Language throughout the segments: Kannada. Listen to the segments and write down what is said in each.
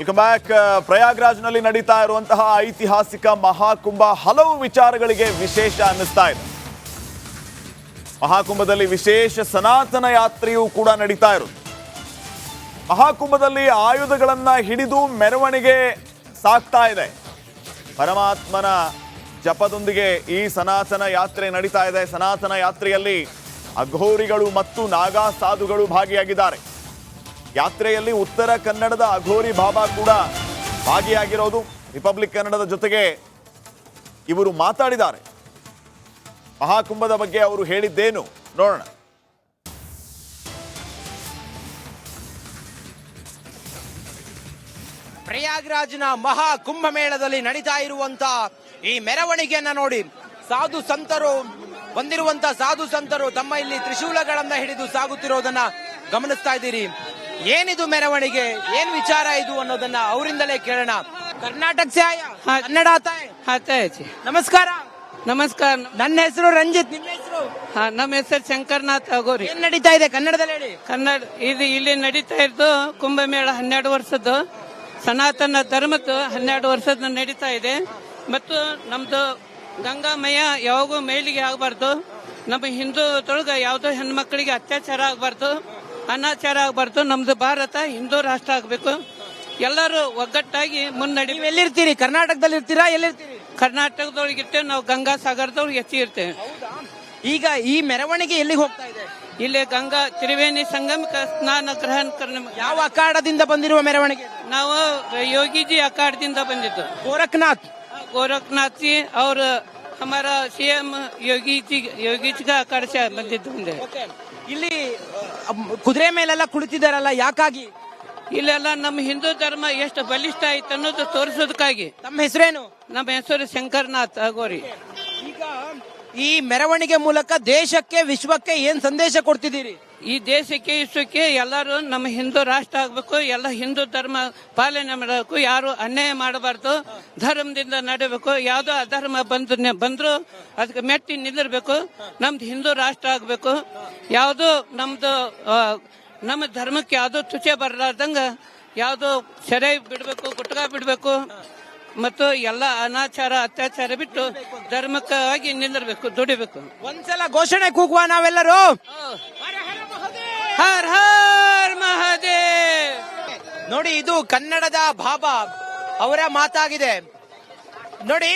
Welcome back. ಪ್ರಯಾಗ್ರಾಜ್ನಲ್ಲಿ ನಡೀತಾ ಇರುವಂತಹ ಐತಿಹಾಸಿಕ ಮಹಾಕುಂಭ ಹಲವು ವಿಚಾರಗಳಿಗೆ ವಿಶೇಷ ಅನ್ನಿಸ್ತಾ ಇದೆ. ಮಹಾಕುಂಭದಲ್ಲಿ ವಿಶೇಷ ಸನಾತನ ಯಾತ್ರೆಯೂ ಕೂಡ ನಡೀತಾ ಇರೋದು. ಮಹಾಕುಂಭದಲ್ಲಿ ಆಯುಧಗಳನ್ನ ಹಿಡಿದು ಮೆರವಣಿಗೆ ಸಾಗ್ತಾ ಇದೆ. ಪರಮಾತ್ಮನ ಜಪದೊಂದಿಗೆ ಈ ಸನಾತನ ಯಾತ್ರೆ ನಡೀತಾ ಇದೆ. ಸನಾತನ ಯಾತ್ರೆಯಲ್ಲಿ ಅಘೋರಿಗಳು ಮತ್ತು ನಾಗಾ ಸಾಧುಗಳು ಭಾಗಿಯಾಗಿದ್ದಾರೆ. ಯಾತ್ರೆಯಲ್ಲಿ ಉತ್ತರ ಕನ್ನಡದ ಅಘೋರಿ ಬಾಬಾ ಕೂಡ ಭಾಗಿಯಾಗಿರೋದು. ರಿಪಬ್ಲಿಕ್ ಕನ್ನಡದ ಜೊತೆಗೆ ಇವರು ಮಾತಾಡಿದ್ದಾರೆ. ಮಹಾಕುಂಭದ ಬಗ್ಗೆ ಅವರು ಹೇಳಿದ್ದೇನು ನೋಡೋಣ. ಪ್ರಯಾಗ್ರಾಜ್ನ ಮಹಾ ಕುಂಭಮೇಳದಲ್ಲಿ ನಡೀತಾ ಇರುವಂತ ಈ ಮೆರವಣಿಗೆಯನ್ನ ನೋಡಿ ಸಾಧು ಸಂತರು ಬಂದಿರುವಂತ ಸಾಧು ಸಂತರು ತಮ್ಮ ಇಲ್ಲಿ ತ್ರಿಶೂಲಗಳನ್ನ ಹಿಡಿದು ಸಾಗುತ್ತಿರೋದನ್ನ ಗಮನಿಸ್ತಾ ಇದ್ದೀರಿ. ಏನಿದು ಮೆರವಣಿಗೆ, ಏನ್ ವಿಚಾರ ಇದು ಅನ್ನೋದನ್ನ ಅವರಿಂದಲೇ ಕೇಳೋಣ. ಕರ್ನಾಟಕ से आया, ಕನ್ನಡ आता है जी. ನಮಸ್ಕಾರ. ನಮಸ್ಕಾರ. ನನ್ನ ಹೆಸರು ರಂಜಿತ್, ನಿಮ್ಮ ಹೆಸರು? ನಮ್ಮ ಹೆಸರು ಶಂಕರನಾಥ್ ಅಗೋರಿ. ಏನ್ ನಡೀತಾ ಇದೆ ಕನ್ನಡದಲ್ಲಿ ಹೇಳಿ. ಕನ್ನಡ ಇಲ್ಲಿ ನಡೀತಾ ಇರೋದು ಕುಂಭಮೇಳ 12 ವರ್ಷದ್ದು, ಸನಾತನ ಧರ್ಮದ್ದು 12 ವರ್ಷದ ನಡೀತಾ ಇದೆ. ಮತ್ತು ನಮ್ದು ಗಂಗಾಮಯ ಯಾವಾಗೂ ಮೇಲಿಗೆ ಆಗಬಾರ್ದು. ನಮ್ಮ ಹಿಂದೂದೊಳಗ ಯಾವುದೋ ಹೆಣ್ಮಕ್ಳಿಗೆ ಅತ್ಯಾಚಾರ ಆಗಬಾರ್ದು, ಅನಾಚಾರ ಆಗಬಾರ್ದು. ನಮ್ದು ಭಾರತ ಹಿಂದೂ ರಾಷ್ಟ್ರ ಆಗಬೇಕು. ಎಲ್ಲರೂ ಒಗ್ಗಟ್ಟಾಗಿ ಮುನ್ನಡಿ. ನೀವು ಎಲ್ಲಿರ್ತೀರಿ? ಕರ್ನಾಟಕದಲ್ಲಿ ಇರ್ತೀರಾ? ಎಲ್ಲಿರ್ತೀರಿ? ಕರ್ನಾಟಕದೊಳಗಿರ್ತೇವೆ ನಾವು. ಗಂಗಾ ಸಾಗರದೊಳಗೆ ಹೆಚ್ಚಿ ಇರ್ತೇವೆ. ಈಗ ಈ ಮೆರವಣಿಗೆ ಎಲ್ಲಿಗೆ ಹೋಗ್ತಾ ಇದೆ? ಇಲ್ಲಿ ಗಂಗಾ ತ್ರಿವೇಣಿ ಸಂಗಮಕ ಸ್ನಾನ ಗ್ರಹಣ. ಯಾವ ಅಖಾಡದಿಂದ ಬಂದಿರುವ ಮೆರವಣಿಗೆ? ನಾವು ಯೋಗಿಜಿ ಅಖಾಡದಿಂದ ಬಂದಿದ್ದು. ಗೋರಖನಾಥ್ ಜಿ और हमारा सीएम योगी जी का अखाड़ से ಬಂದಿದ್ದು. ಇಲ್ಲಿ ಕುದುರೆ ಮೇಲೆಲ್ಲ ಕುಳಿತಿದಾರಲ್ಲ, ಯಾಕಾಗಿ? ಇಲ್ಲೆಲ್ಲ ನಮ್ಮ ಹಿಂದೂ ಧರ್ಮ ಎಷ್ಟು ಬಲಿಷ್ಠ ಆಯ್ತು ಅನ್ನೋದು ತೋರಿಸೋದಕ್ಕಾಗಿ. ತಮ್ಮ ಹೆಸರೇನು? ನಮ್ಮ ಹೆಸರು ಶಂಕರನಾಥ್ ಅಗೋರಿ. ಈಗ ಈ ಮೆರವಣಿಗೆ ಮೂಲಕ ದೇಶಕ್ಕೆ ವಿಶ್ವಕ್ಕೆ ಏನ್ ಸಂದೇಶ ಕೊಡ್ತಿದ್ದೀರಿ? ಈ ದೇಶಕ್ಕೆ ವಿಶ್ವಕ್ಕೆ ಎಲ್ಲರೂ ನಮ್ಮ ಹಿಂದೂ ರಾಷ್ಟ್ರ ಆಗ್ಬೇಕು, ಎಲ್ಲ ಹಿಂದೂ ಧರ್ಮ ಪಾಲನೆ ಮಾಡಬೇಕು, ಯಾರು ಅನ್ಯಾಯ ಮಾಡಬಾರ್ದು, ಧರ್ಮದಿಂದ ನಡೆಯಬೇಕು. ಯಾವ್ದೋ ಅಧರ್ಮ ಬಂದ್ರು ಅದಕ್ಕೆ ಮೆಟ್ಟಿ ನಿಂದಿರ್ಬೇಕು. ನಮ್ದು ಹಿಂದೂ ರಾಷ್ಟ್ರ ಆಗ್ಬೇಕು. ಯಾವ್ದು ನಮ್ಮ ಧರ್ಮಕ್ಕೆ ಯಾವ್ದು ತುಚೆ ಬರಲಾರ್ದಂಗ ಯಾವ್ದು ಸೆರೆ ಬಿಡ್ಬೇಕು, ಗುಟ್ಕಾ ಬಿಡ್ಬೇಕು, ಮತ್ತು ಎಲ್ಲ ಅನಾಚಾರ ಅತ್ಯಾಚಾರ ಬಿಟ್ಟು ಧರ್ಮಕ್ಕಾಗಿ ನಿಂದಿರ್ಬೇಕು, ದುಡಿಬೇಕು. ಒಂದ್ಸಲ ಘೋಷಣೆ ಕೂಗುವ ನಾವೆಲ್ಲರೂ. ಹರ್ ಹರ್ ಮಹಾದೇವ್. ನೋಡಿ, ಇದು ಕನ್ನಡದ ಬಾಬಾ ಅವರ ಮಾತಾಗಿದೆ. ನೋಡಿ,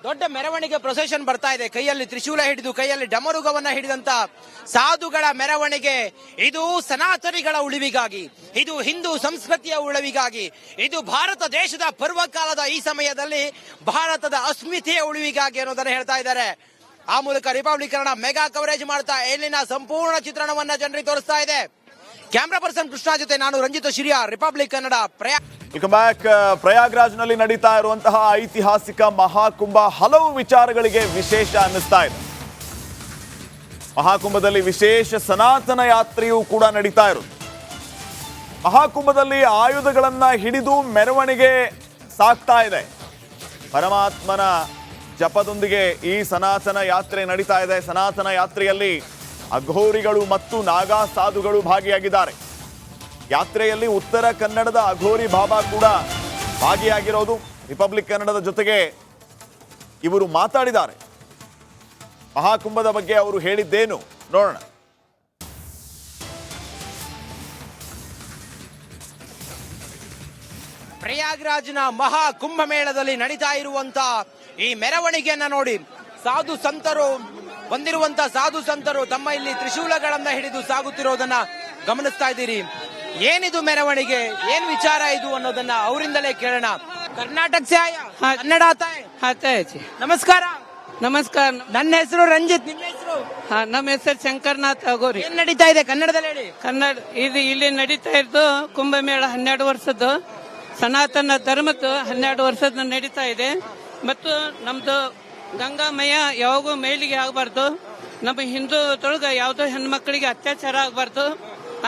ದೊಡ್ಡ ಮೆರವಣಿಗೆ ಪ್ರೊಸೆಷನ್ ಬರ್ತಾ ಇದೆ. ಕೈಯಲ್ಲಿ ತ್ರಿಶೂಲ ಹಿಡಿದು, ಕೈಯಲ್ಲಿ ಡಮರುಗವನ್ನ ಹಿಡಿದಂತ ಸಾಧುಗಳ ಮೆರವಣಿಗೆ. ಇದು ಸನಾತನಿಗಳ ಉಳಿವಿಗಾಗಿ, ಇದು ಹಿಂದೂ ಸಂಸ್ಕೃತಿಯ ಉಳಿವಿಗಾಗಿ, ಇದು ಭಾರತ ದೇಶದ ಪರ್ವಕಾಲದ ಈ ಸಮಯದಲ್ಲಿ ಭಾರತದ ಅಸ್ಮಿತೆಯ ಉಳಿವಿಗಾಗಿ ಅನ್ನೋದನ್ನ ಹೇಳ್ತಾ ಇದ್ದಾರೆ. ಆ ಮೂಲಕ ರಿಪಬ್ಲಿಕ್ ಕನ್ನಡ ಮೆಗಾ ಕವರೇಜ್ ಮಾಡ್ತಾ ಇಲ್ಲಿನ ಸಂಪೂರ್ಣ ಚಿತ್ರಣವನ್ನ ಜನರಿಗೆ ತೋರಿಸ್ತಾ ಇದೆ. ಕ್ಯಾಮ್ರಾ ಪರ್ಸನ್ ಕೃಷ್ಣ ಜೊತೆ ನಾನು Ranjith Shiriya, Republic Kannada. Welcome back. ಪ್ರಯಾಗ್ರಾಜ್ನಲ್ಲಿ ನಡೀತಾ ಇರುವಂತಹ ಐತಿಹಾಸಿಕ ಮಹಾಕುಂಭ ಹಲವು ವಿಚಾರಗಳಿಗೆ ವಿಶೇಷ ಅನ್ನಿಸ್ತಾ ಇದೆ. ಮಹಾಕುಂಭದಲ್ಲಿ ವಿಶೇಷ ಸನಾತನ ಯಾತ್ರೆಯೂ ಕೂಡ ನಡೀತಾ ಇರೋದು. ಮಹಾಕುಂಭದಲ್ಲಿ ಆಯುಧಗಳನ್ನ ಹಿಡಿದು ಮೆರವಣಿಗೆ ಸಾಗ್ತಾ ಇದೆ. ಪರಮಾತ್ಮನ ಜಪದೊಂದಿಗೆ ಈ ಸನಾತನ ಯಾತ್ರೆ ನಡೀತಾ ಇದೆ. ಸನಾತನ ಯಾತ್ರೆಯಲ್ಲಿ ಅಘೋರಿಗಳು ಮತ್ತು ನಾಗಾ ಸಾಧುಗಳು ಭಾಗಿಯಾಗಿದ್ದಾರೆ. ಯಾತ್ರೆಯಲ್ಲಿ ಉತ್ತರ ಕನ್ನಡದ ಅಘೋರಿ ಬಾಬಾ ಕೂಡ ಭಾಗಿಯಾಗಿರೋದು. ರಿಪಬ್ಲಿಕ್ ಕನ್ನಡದ ಜೊತೆಗೆ ಇವರು ಮಾತಾಡಿದ್ದಾರೆ. ಮಹಾಕುಂಭದ ಬಗ್ಗೆ ಅವರು ಹೇಳಿದ್ದೇನು ನೋಡೋಣ. ಪ್ರಯಾಗ್ರಾಜ್ನ ಮಹಾ ಕುಂಭಮೇಳದಲ್ಲಿ ನಡೀತಾ ಇರುವಂತ ಈ ಮೆರವಣಿಗೆಯನ್ನ ನೋಡಿ ಸಾಧು ಸಂತರು ಬಂದಿರುವಂತ ಸಾಧು ಸಂತರು ತಮ್ಮ ಇಲ್ಲಿ ತ್ರಿಶೂಲಗಳನ್ನ ಹಿಡಿದು ಸಾಗುತ್ತಿರೋದನ್ನ ಗಮನಿಸ್ತಾ ಇದ್ದೀರಿ. ಏನಿದು ಮೆರವಣಿಗೆ, ಏನ್ ವಿಚಾರ ಇದು ಅನ್ನೋದನ್ನ ಅವರಿಂದಲೇ ಕೇಳೋಣ. ಕರ್ನಾಟಕ से आया, ಕನ್ನಡ आता है जी. ನಮಸ್ಕಾರ. ನಮಸ್ಕಾರ. ನನ್ನ ಹೆಸರು ರಂಜಿತ್, ನಿಮ್ಮ ಹೆಸರು? ನಮ್ಮ ಹೆಸರು ಶಂಕರನಾಥ್ ಅಗೋರಿ. ಏನ್ ನಡೀತಾ ಇದೆ ಕನ್ನಡದಲ್ಲಿ ಹೇಳಿ. ಕನ್ನಡ ಇಲ್ಲಿ ನಡೀತಾ ಇರೋದು ಕುಂಭಮೇಳ 12 ವರ್ಷದ್ದು, ಸನಾತನ ಧರ್ಮದ್ದು 12 ವರ್ಷದ ನಡೀತಾ ಇದೆ. ಮತ್ತು ನಮ್ದು ಗಂಗಾಮಯ ಯಾವಾಗೂ ಮೇಲಿಗೆ ಆಗಬಾರ್ದು. ನಮ್ಮ ಹಿಂದೂದೊಳಗ ಯಾವುದೋ ಹೆಣ್ಮಕ್ಳಿಗೆ ಅತ್ಯಾಚಾರ ಆಗಬಾರ್ದು,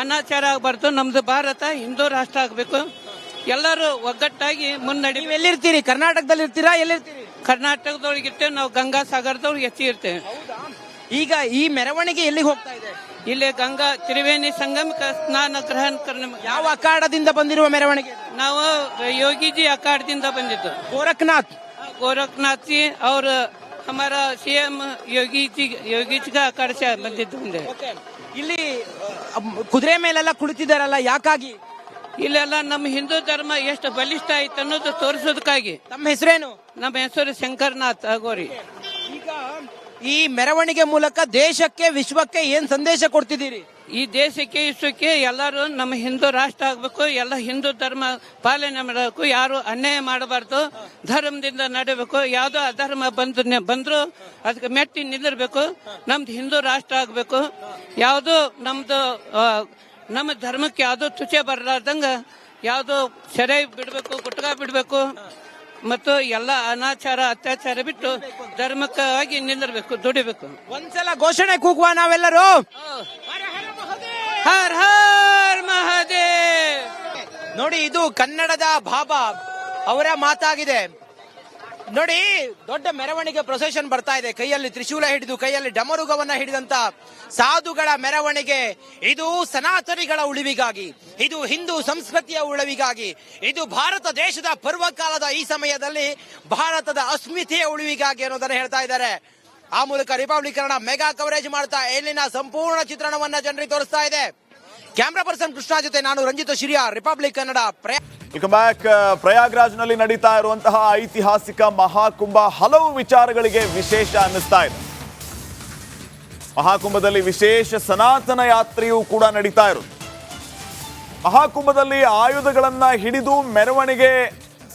ಅನಾಚಾರ ಆಗಬಾರ್ದು. ನಮ್ದು ಭಾರತ ಹಿಂದೂ ರಾಷ್ಟ್ರ ಆಗಬೇಕು. ಎಲ್ಲರೂ ಒಗ್ಗಟ್ಟಾಗಿ ಮುನ್ನಡಿ. ನೀವು ಎಲ್ಲಿರ್ತೀರಿ? ಕರ್ನಾಟಕದಲ್ಲಿ ಇರ್ತೀರಾ? ಎಲ್ಲಿರ್ತೀರಿ? ಕರ್ನಾಟಕದೊಳಗಿರ್ತೇವೆ ನಾವು. ಗಂಗಾ ಸಾಗರದೊಳಗೆ ಹೆಚ್ಚಿ ಇರ್ತೇವೆ. ಈಗ ಈ ಮೆರವಣಿಗೆ ಎಲ್ಲಿಗೆ ಹೋಗ್ತಾ ಇದೆ? ಇಲ್ಲಿ ಗಂಗಾ ತ್ರಿವೇಣಿ ಸಂಗಮಕ ಸ್ನಾನ ಗ್ರಹಣ ಕರ್ನ ಯಾವ ಅಖಾಡದಿಂದ ಬಂದಿರುವ ಮೆರವಣಿಗೆ? ನಾವು ಯೋಗಿಜಿ ಅಖಾಡದಿಂದ ಬಂದಿದ್ದು. ಗೋರಖನಾಥ್ ಗೋರಖನಾಥ್ ಜಿ और हमारा सीएम योगी जी का अखाड़ से ಬಂದಿದ್ದು ಮುಂದೆ. ಇಲ್ಲಿ ಕುದುರೆ ಮೇಲೆಲ್ಲ ಕುಳಿತಿದ್ದಾರಲ್ಲ, ಯಾಕಾಗಿ? ಇಲ್ಲೆಲ್ಲ ನಮ್ಮ ಹಿಂದೂ ಧರ್ಮ ಎಷ್ಟು ಬಲಿಷ್ಠ ಐತೆ ಅನ್ನೋದು ತೋರಿಸೋದಕ್ಕಾಗಿ. ತಮ್ಮ ಹೆಸರೇನು? ನಮ್ಮ ಹೆಸರು ಶಂಕರನಾಥ್ ಅಗೋರಿ. ಈಗ ಈ ಮೆರವಣಿಗೆ ಮೂಲಕ ದೇಶಕ್ಕೆ ವಿಶ್ವಕ್ಕೆ ಏನ್ ಸಂದೇಶ ಕೊಡ್ತಿದ್ದೀರಿ? ಈ ದೇಶಕ್ಕೆ ವಿಶ್ವಕ್ಕೆ ಎಲ್ಲರೂ ನಮ್ಮ ಹಿಂದೂ ರಾಷ್ಟ್ರ ಆಗ್ಬೇಕು, ಎಲ್ಲ ಹಿಂದೂ ಧರ್ಮ ಪಾಲನೆ ಮಾಡಬೇಕು, ಯಾರು ಅನ್ಯಾಯ ಮಾಡಬಾರ್ದು, ಧರ್ಮದಿಂದ ನಡಬೇಕು, ಯಾವ್ದೋ ಅಧರ್ಮ ಬಂದ್ರು ಅದಕ್ಕೆ ಮೆಟ್ಟಿ ನಿಲ್ಲಬೇಕು, ನಮ್ದು ಹಿಂದೂ ರಾಷ್ಟ್ರ ಆಗ್ಬೇಕು, ಯಾವ್ದು ನಮ್ದು ನಮ್ಮ ಧರ್ಮಕ್ಕೆ ಯಾವ್ದು ತುಚೆ ಬರಲಾರ್ದಂಗ ಯಾವ್ದು ಸೆರೆ ಬಿಡ್ಬೇಕು, ಗುಟ್ಕಾ ಬಿಡ್ಬೇಕು, ಮತ್ತು ಎಲ್ಲ ಅನಾಚಾರ ಅತ್ಯಾಚಾರ ಬಿಟ್ಟು ಧರ್ಮಕ್ಕಾಗಿ ನಿಲ್ಲಬೇಕು, ದುಡಿಬೇಕು. ಒಂದ್ಸಲ ಘೋಷಣೆ ಕೂಗುವ ನಾವೆಲ್ಲರೂ. ಹರ್ ಹರ್ ಮಹಾದೇವ್. ನೋಡಿ, ಇದು ಕನ್ನಡದ ಬಾಬಾ ಅವರ ಮಾತಾಗಿದೆ. ನೋಡಿ, ದೊಡ್ಡ ಮೆರವಣಿಗೆ ಪ್ರೊಸೆಷನ್ ಬರ್ತಾ ಇದೆ, ಕೈಯಲ್ಲಿ ತ್ರಿಶೂಲ ಹಿಡಿದು ಕೈಯಲ್ಲಿ ಡಮರುಗವನ್ನ ಹಿಡಿದಂತ ಸಾಧುಗಳ ಮೆರವಣಿಗೆ. ಇದು ಸನಾತನಿಗಳ ಉಳಿವಿಗಾಗಿ, ಇದು ಹಿಂದೂ ಸಂಸ್ಕೃತಿಯ ಉಳಿವಿಗಾಗಿ, ಇದು ಭಾರತ ದೇಶದ ಪರ್ವಕಾಲದ ಈ ಸಮಯದಲ್ಲಿ ಭಾರತದ ಅಸ್ಮಿತೆಯ ಉಳಿವಿಗಾಗಿ ಅನ್ನೋದನ್ನ ಹೇಳ್ತಾ ಇದ್ದಾರೆ. ಆ ಮೂಲಕ ರಿಪಬ್ಲಿಕ್ ಕನ್ನಡ ಮೆಗಾ ಕವರೇಜ್ ಮಾಡ್ತಾ ಇಲ್ಲಿನ ಸಂಪೂರ್ಣ ಚಿತ್ರಣವನ್ನ ಜನರಿಗೆ ತೋರಿಸ್ತಾ ಇದೆ. ಕ್ಯಾಮ್ರಾ ಪರ್ಸನ್ ಕೃಷ್ಣ ಜೊತೆ ನಾನು Ranjith Shiriya, Republic Kannada. Welcome back. ಪ್ರಯಾಗ್ರಾಜ್ನಲ್ಲಿ ನಡೀತಾ ಇರುವಂತಹ ಐತಿಹಾಸಿಕ ಮಹಾಕುಂಭ ಹಲವು ವಿಚಾರಗಳಿಗೆ ವಿಶೇಷ ಅನ್ನಿಸ್ತಾ ಇದೆ. ಮಹಾಕುಂಭದಲ್ಲಿ ವಿಶೇಷ ಸನಾತನ ಯಾತ್ರೆಯೂ ಕೂಡ ನಡೀತಾ ಇರೋದು. ಮಹಾಕುಂಭದಲ್ಲಿ ಆಯುಧಗಳನ್ನ ಹಿಡಿದು ಮೆರವಣಿಗೆ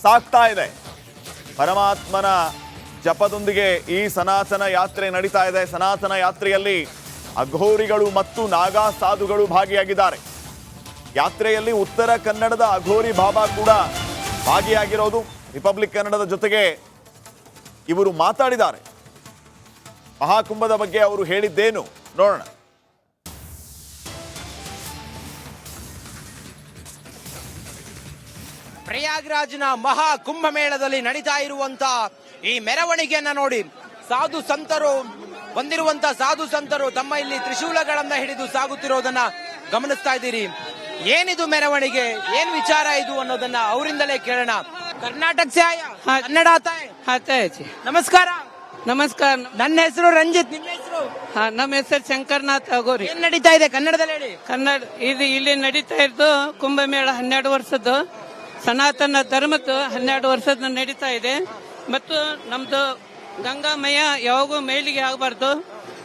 ಸಾಗ್ತಾ ಇದೆ. ಪರಮಾತ್ಮನ ಜಪದೊಂದಿಗೆ ಈ ಸನಾತನ ಯಾತ್ರೆ ನಡೀತಾ ಇದೆ. ಸನಾತನ ಯಾತ್ರೆಯಲ್ಲಿ ಅಘೋರಿಗಳು ಮತ್ತು ನಾಗಾ ಸಾಧುಗಳು ಭಾಗಿಯಾಗಿದ್ದಾರೆ. ಯಾತ್ರೆಯಲ್ಲಿ ಉತ್ತರ ಕನ್ನಡದ ಅಘೋರಿ ಬಾಬಾ ಕೂಡ ಭಾಗಿಯಾಗಿರೋದು. ರಿಪಬ್ಲಿಕ್ ಕನ್ನಡದ ಜೊತೆಗೆ ಇವರು ಮಾತಾಡಿದ್ದಾರೆ. ಮಹಾಕುಂಭದ ಬಗ್ಗೆ ಅವರು ಹೇಳಿದ್ದೇನು ನೋಡೋಣ. ಪ್ರಯಾಗ್ರಾಜ್ನ ಮಹಾ ಕುಂಭಮೇಳದಲ್ಲಿ ನಡೀತಾ ಇರುವಂತ ಈ ಮೆರವಣಿಗೆಯನ್ನ ನೋಡಿ, ಸಾಧು ಸಂತರು ಬಂದಿರುವಂತ ಸಾಧು ಸಂತರು ತಮ್ಮ ಇಲ್ಲಿ ತ್ರಿಶೂಲಗಳನ್ನ ಹಿಡಿದು ಸಾಗುತ್ತಿರೋದನ್ನ ಗಮನಿಸ್ತಾ ಇದ್ದೀರಿ. ಏನಿದು ಮೆರವಣಿಗೆ, ಏನ್ ವಿಚಾರ ಇದು ಅನ್ನೋದನ್ನ ಅವರಿಂದಲೇ ಕೇಳೋಣ. ಕರ್ನಾಟಕ ಸೆ ಆಯಾ, ಕನ್ನಡ ಆತಾ ಹೈ ಜಿ. ನಮಸ್ಕಾರ. ನಮಸ್ಕಾರ. ನನ್ನ ಹೆಸರು ರಂಜಿತ್, ನಿಮ್ಮ ಹೆಸರು? ನಮ್ಮ ಹೆಸರು ಶಂಕರನಾಥ್ ಅಗೋರಿ. ಏನ್ ನಡೀತಾ ಇದೆ ಕನ್ನಡದಲ್ಲಿ ಹೇಳಿ? ಕನ್ನಡ ಇಲ್ಲಿ ನಡೀತಾ ಇರೋದು ಕುಂಭಮೇಳ 12 ವರ್ಷದ್ದು, ಸನಾತನ ಧರ್ಮದ್ದು 12 ವರ್ಷದ ನಡೀತಾ ಇದೆ. ಮತ್ತು ನಮ್ದು ಗಂಗಾಮಯ ಯಾವಾಗೂ ಮೇಲಿಗೆ ಆಗಬಾರ್ದು,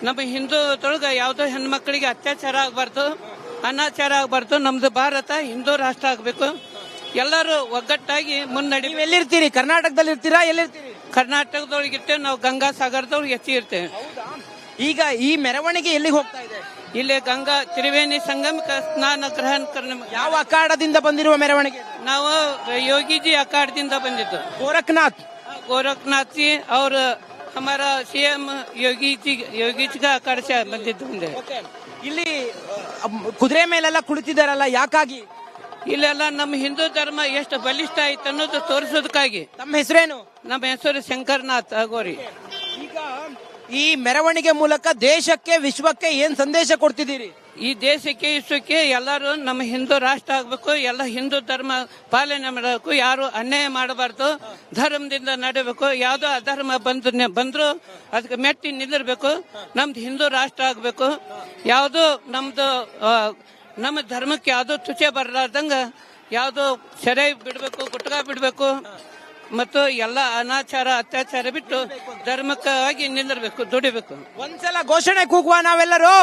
ನಮ್ಮ ಹಿಂದೂದೊಳಗ ಯಾವುದೋ ಹೆಣ್ಮಕ್ಳಿಗೆ ಅತ್ಯಾಚಾರ ಆಗಬಾರ್ದು, ಅನಾಚಾರ ಆಗಬಾರ್ದು, ನಮ್ದು ಭಾರತ ಹಿಂದೂ ರಾಷ್ಟ್ರ ಆಗಬೇಕು, ಎಲ್ಲರೂ ಒಗ್ಗಟ್ಟಾಗಿ ಮುನ್ನಡಿ. ನೀವು ಎಲ್ಲಿರ್ತೀರಿ? ಕರ್ನಾಟಕದಲ್ಲಿ ಇರ್ತೀರಾ? ಎಲ್ಲಿರ್ತೀರಿ? ಕರ್ನಾಟಕದೊಳಗೆ ಇರ್ತೇವೆ ನಾವು, ಗಂಗಾ ಸಾಗರದೊಳಗೆ ಹೆಚ್ಚಿ ಇರ್ತೇವೆ. ಈಗ ಈ ಮೆರವಣಿಗೆ ಎಲ್ಲಿಗೆ ಹೋಗ್ತಾ ಇದೆ? ಇಲ್ಲಿ ಗಂಗಾ ತ್ರಿವೇಣಿ ಸಂಗಮಕ ಸ್ನಾನ ಗ್ರಹಣ ಕರ್ನ. ಯಾವ ಅಖಾಡದಿಂದ ಬಂದಿರುವ ಮೆರವಣಿಗೆ? ನಾವು ಯೋಗಿಜಿ ಅಖಾಡದಿಂದ ಬಂದಿದ್ದು. ಗೋರಖನಾಥ್ ಜಿ और हमारा सीएम योगी जी का अखाड़ से ಬಂದಿದ್ದು ಮುಂದೆ. ಇಲ್ಲಿ ಕುದುರೆ ಮೇಲೆಲ್ಲ ಕುಳಿತಿದ್ದಾರಲ್ಲ, ಯಾಕಾಗಿ? ಇಲ್ಲೆಲ್ಲ ನಮ್ಮ ಹಿಂದೂ ಧರ್ಮ ಎಷ್ಟು ಬಲಿಷ್ಠ ಐತೆ ಅನ್ನೋದು ತೋರಿಸೋದಕ್ಕಾಗಿ. ತಮ್ಮ ಹೆಸರೇನು? ನಮ್ಮ ಹೆಸರು ಶಂಕರನಾಥ್ ಅಗೋರಿ. ಈಗ ಈ ಮೆರವಣಿಗೆ ಮೂಲಕ ದೇಶಕ್ಕೆ ವಿಶ್ವಕ್ಕೆ ಏನ್ ಸಂದೇಶ ಕೊಡ್ತಿದ್ದೀರಿ? ಈ ದೇಶಕ್ಕೆ ವಿಶ್ವಕ್ಕೆ ಎಲ್ಲರೂ ನಮ್ಮ ಹಿಂದೂ ರಾಷ್ಟ್ರ ಆಗ್ಬೇಕು, ಎಲ್ಲ ಹಿಂದೂ ಧರ್ಮ ಪಾಲನೆ ಮಾಡಬೇಕು, ಯಾರು ಅನ್ಯಾಯ ಮಾಡಬಾರ್ದು, ಧರ್ಮದಿಂದ ನಡಬೇಕು, ಯಾವ್ದೋ ಅಧರ್ಮ ಬಂದ್ರು ಅದಕ್ಕೆ ಮೆಟ್ಟಿ ನಿಲ್ಲಬೇಕು, ನಮ್ದು ಹಿಂದೂ ರಾಷ್ಟ್ರ ಆಗ್ಬೇಕು, ಯಾವ್ದು ನಮ್ದು ನಮ್ಮ ಧರ್ಮಕ್ಕೆ ಯಾವ್ದು ತುಚೆ ಬರಲಾರ್ದಂಗ ಯಾವ್ದು ಸೆರೆ ಬಿಡ್ಬೇಕು, ಗುಟ್ಕಾ ಬಿಡ್ಬೇಕು, ಮತ್ತು ಎಲ್ಲ ಅನಾಚಾರ ಅತ್ಯಾಚಾರ ಬಿಟ್ಟು ಧರ್ಮಕ್ಕಾಗಿ ನಿಲ್ಲಬೇಕು, ದುಡಿಬೇಕು. ಒಂದ್ಸಲ ಘೋಷಣೆ ಕೂಗುವ ನಾವೆಲ್ಲರೂ.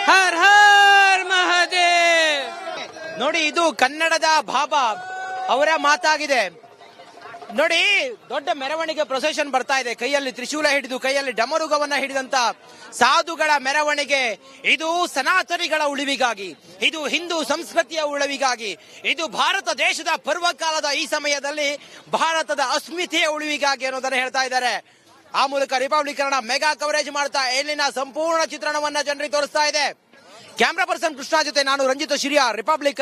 ಹರ್ ಹರ್ ಮಹಾದೇವ್. ನೋಡಿ, ಇದು ಕನ್ನಡದ ಬಾಬಾ ಅವರ ಮಾತಾಗಿದೆ. ನೋಡಿ, ದೊಡ್ಡ ಮೆರವಣಿಗೆ ಪ್ರೊಸೆಷನ್ ಬರ್ತಾ ಇದೆ, ಕೈಯಲ್ಲಿ ತ್ರಿಶೂಲ ಹಿಡಿದು ಕೈಯಲ್ಲಿ ಡಮರುಗವನ್ನ ಹಿಡಿದಂತ ಸಾಧುಗಳ ಮೆರವಣಿಗೆ. ಇದು ಸನಾತನಿಗಳ ಉಳಿವಿಗಾಗಿ, ಇದು ಹಿಂದೂ ಸಂಸ್ಕೃತಿಯ ಉಳಿವಿಗಾಗಿ, ಇದು ಭಾರತ ದೇಶದ ಪರ್ವಕಾಲದ ಈ ಸಮಯದಲ್ಲಿ ಭಾರತದ ಅಸ್ಮಿತೆಯ ಉಳಿವಿಗಾಗಿ ಅನ್ನೋದನ್ನ ಹೇಳ್ತಾ ಇದ್ದಾರೆ. ಆ ಮೂಲಕ ರಿಪಬ್ಲಿಕ್ ಕನ್ನಡ ಮೆಗಾ ಕವರೇಜ್ ಮಾಡ್ತಾ ಇಲ್ಲಿನ ಸಂಪೂರ್ಣ ಚಿತ್ರಣವನ್ನ ಜನರಿಗೆ ತೋರಿಸ್ತಾ ಇದೆ. ಕ್ಯಾಮ್ರಾ ಪರ್ಸನ್ ಕೃಷ್ಣ ಜೊತೆ ನಾನು ರಂಜಿತ್ ಶಿರಿಯಾ, ರಿಪಬ್ಲಿಕ್